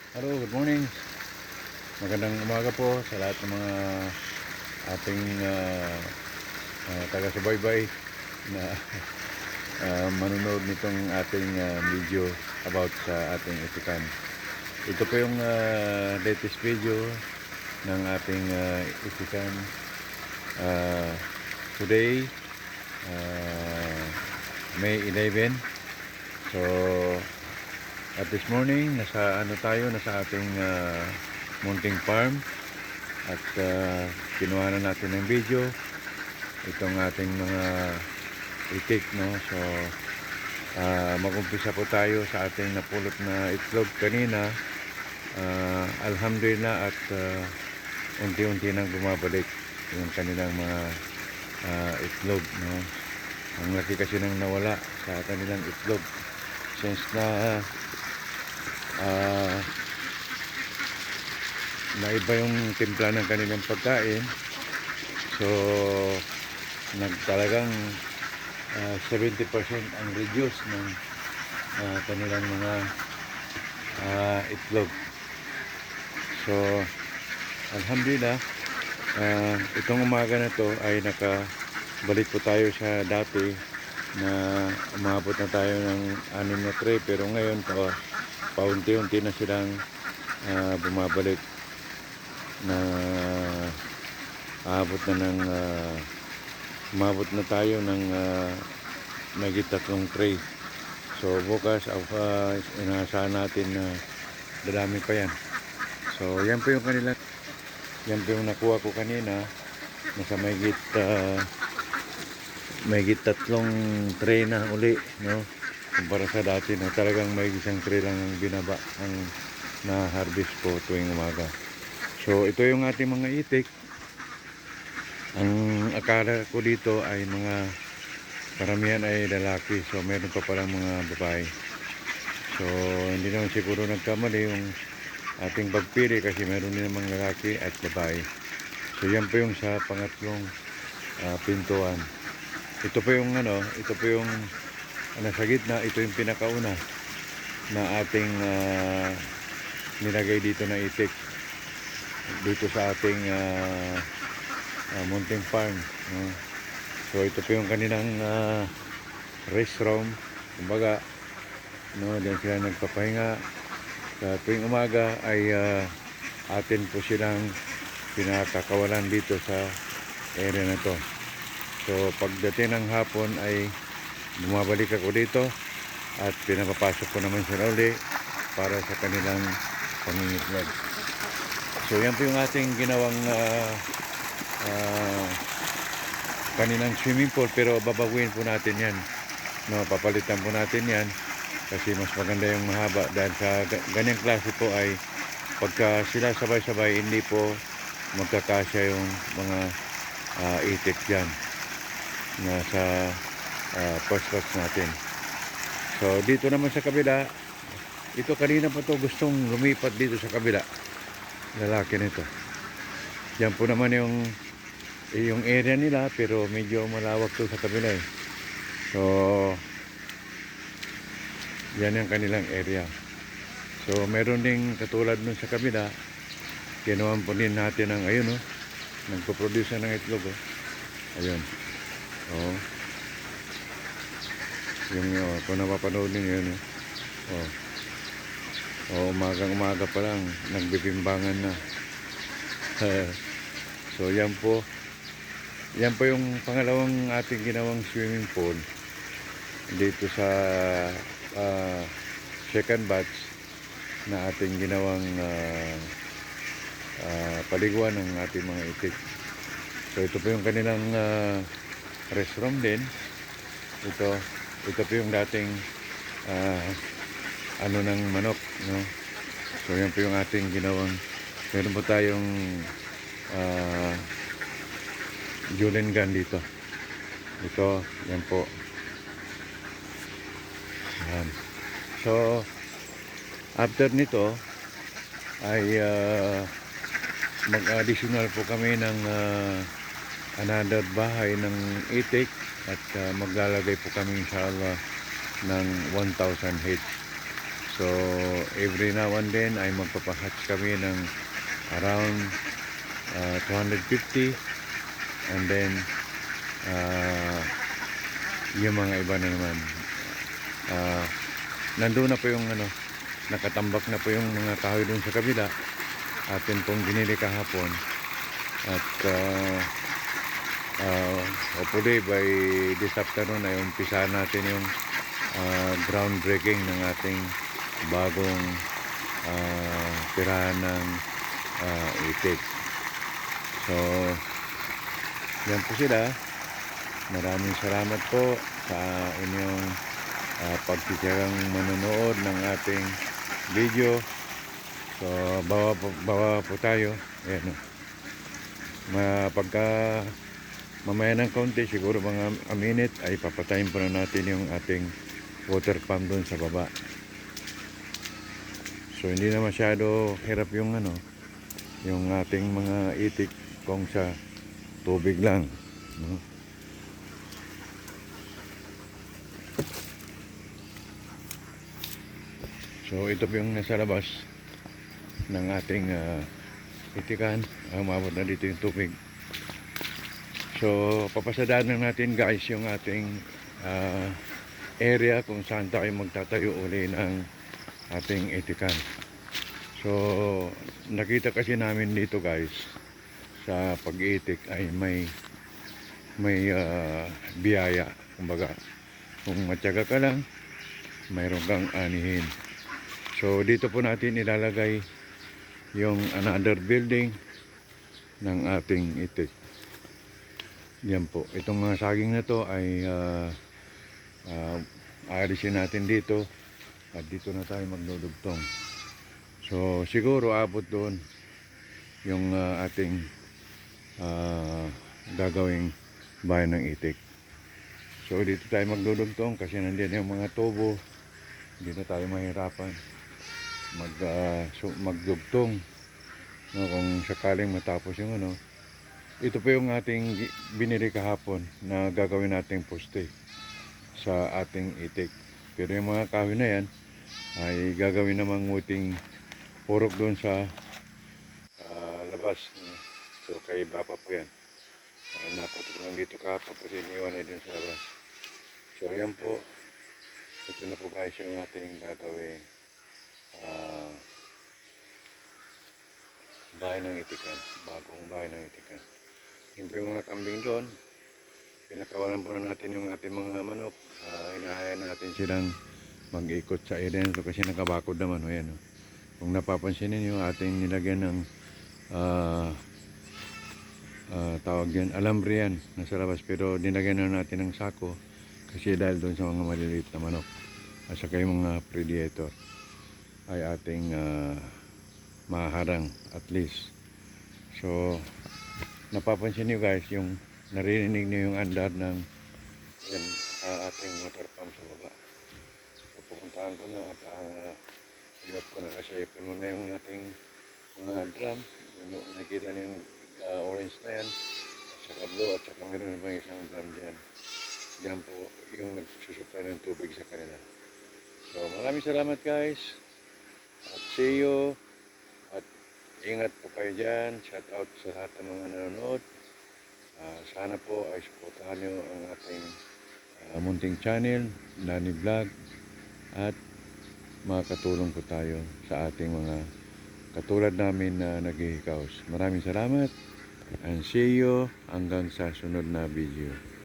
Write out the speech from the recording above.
Hello, good morning. Magandang umaga po sa lahat ng mga ating taga-subaybay na manonood nitong ating video about sa ating itikan. Ito po yung latest video ng ating itikan. Today, May 11. So, at this morning, nasa ating munting farm at kinuha na natin ng video itong ating mga itik, no? So mag-umpisa po tayo sa ating napulot na itlog kanina. Alhamdulillah, at unti-unti nang bumabalik yung kanilang mga itlog, no? Ang laki kasi nang nawala sa kanilang itlog since na naiba yung timpla ng kanilang pagkain. So talagang 70% ang reduce ng kanilang mga itlog. So alhamdulillah, itong umaga na to ay nakabalik po tayo sa dati na umabot na tayo ng 6 na tray, pero ngayon paunti-unti na silang bumabalik na umabot na tayo ng mahigit 3 tray. So bukas inaasahan natin na dadami pa yan. So yan po yung nakuha ko kanina, nasa mahigit 3 tray na uli, no? Kumpara sa dati na talagang may isang tray lang ang binaba ang na-harvest ko tuwing umaga. So ito yung ating mga itik. Ang akala ko dito ay karamihan ay lalaki. So meron pa palang mga babae. So hindi naman siguro nagkamali yung ating pagpili, kasi meron din namang lalaki at babae. So yan po yung sa pangatlong pintuan. Ito po yung nasa gitna. Ito yung pinakauna na ating nilagay dito na itik dito sa ating munting farm, no? So ito po yung kanilang restroom, kumbaga, no? Diyan sila nagpapahinga. Sa tuwing umaga ay atin po silang pinakakawalan dito sa area na to. So pagdating ng hapon ay bumabalik ako dito at pinapapasok ko naman sila uli para sa kanilang pangingitlog. So yan po yung ating ginawang kaninang swimming pool, pero babaguhin po natin yan, no? Papalitan po natin yan kasi mas maganda yung mahaba, dahil sa ganyang klase po ay pagka sila sabay-sabay hindi po magkakasya yung mga itik dyan nasa first batch natin. So dito naman sa kabila, ito kanina pa to gustong lumipat dito sa kabila, lalaki nito. Yan po naman yung area nila, pero medyo malawak to sa kabila eh. So yan yung kanilang area. So meron ding katulad nun sa kabila, kinuha po din natin ng ayun, oh, nagpo-produce ng itlog, oh. Ayun, oh, kung napapanood ninyo yun, umaga pa lang nagbibimbangan na. So yan po yung pangalawang ating ginawang swimming pool dito sa second batch na ating ginawang paliguan ng ating mga itik. So ito po yung kanilang restroom din. Ito po yung dating ng manok, no? So yan po yung ating ginawang, meron po tayong Julian gun dito. Ito, yan po. Yan. So after nito ay mag-additional po kami ng another bahay ng itik, at maglalagay po kami inshallah ng 1,000 heads. So every now and then ay magpapahatch kami ng around 250, and then yung mga iba na naman nandun na po yung nakatambak na po yung mga kahoy dun sa kabila, atin pong binili kahapon. At hopefully by this afternoon ay umpisa natin yung groundbreaking ng ating bagong tirahan ng itik. So yan po sila. Maraming salamat po sa inyong pagtitigang manonood ng ating video. So bawa po tayo. Ayan, pagka mamaya ng kaunti, siguro mga a minute, ay papatayin po na natin yung ating water pump doon sa baba. So hindi na masyado hirap yung yung ating mga itik kung sa tubig lang, no? So ito po yung nasa labas ng ating itikan. Umabot na dito yung tubig. So papasadaan na natin guys yung ating area kung saan tayo magtatayo uli ng ating itikan. So nakita kasi namin dito guys, sa pag-itik ay may biyaya. Kumbaga, kung matyaga ka lang, mayroon kang anihin. So dito po natin ilalagay yung another building ng ating itik. Yan po. Itong mga saging na to ay aalisin natin dito, at dito na tayo magdudugtong. So siguro abot doon yung ating gagawing bahay ng itik. So dito tayo magdudugtong kasi nandiyan yung mga tubo. Hindi na tayo mahirapan magdugtong, no, kung sakaling matapos yung ito po yung ating binili kahapon na gagawin nating poste sa ating itik. Pero yung mga kahoy na yan ay gagawin namang muting purok doon sa labas, no? So kay bapa po yan. Naputok lang dito kahapon kasi iniwan na din sa labas. So yan po, ito na po guys yung ating gagawin bahay ng itikan, bagong bahay ng itikan. Siyempre yung mga kambing doon, pinakawalan po na natin yung ating mga manok. Hinahayaan natin silang mag-ikot sa area nito kasi nakabakod naman. Ayan, kung napapansin niyo, ating nilagyan ng tawag yan, alambre yan nasa labas, pero nilagyan na natin ng sako kasi dahil doon sa mga maliliit na manok at saka yung mga predator ay ating maharang at least. So napapansin niyo guys, yung naririnig niyo yung andar ng yan, ating water pump sa baba. So pupuntahan ko na at ilap ko na kasi puno na yung ating mga drum. Nakita niyo yung orange na yan at saka blue, at saka meron na ba isang drum dyan. Diyan po yung nagsusupply ng tubig sa kanila. So maraming salamat guys, at see you, at ingat po kayo dyan. Shout out sa lahat ng mga nanonood. Sana po ay supportahan nyo ang ating munting channel, Nani Vlog, at makakatulong po tayo sa ating mga katulad namin na naghihikaos. Maraming salamat, and see you hanggang sa sunod na video.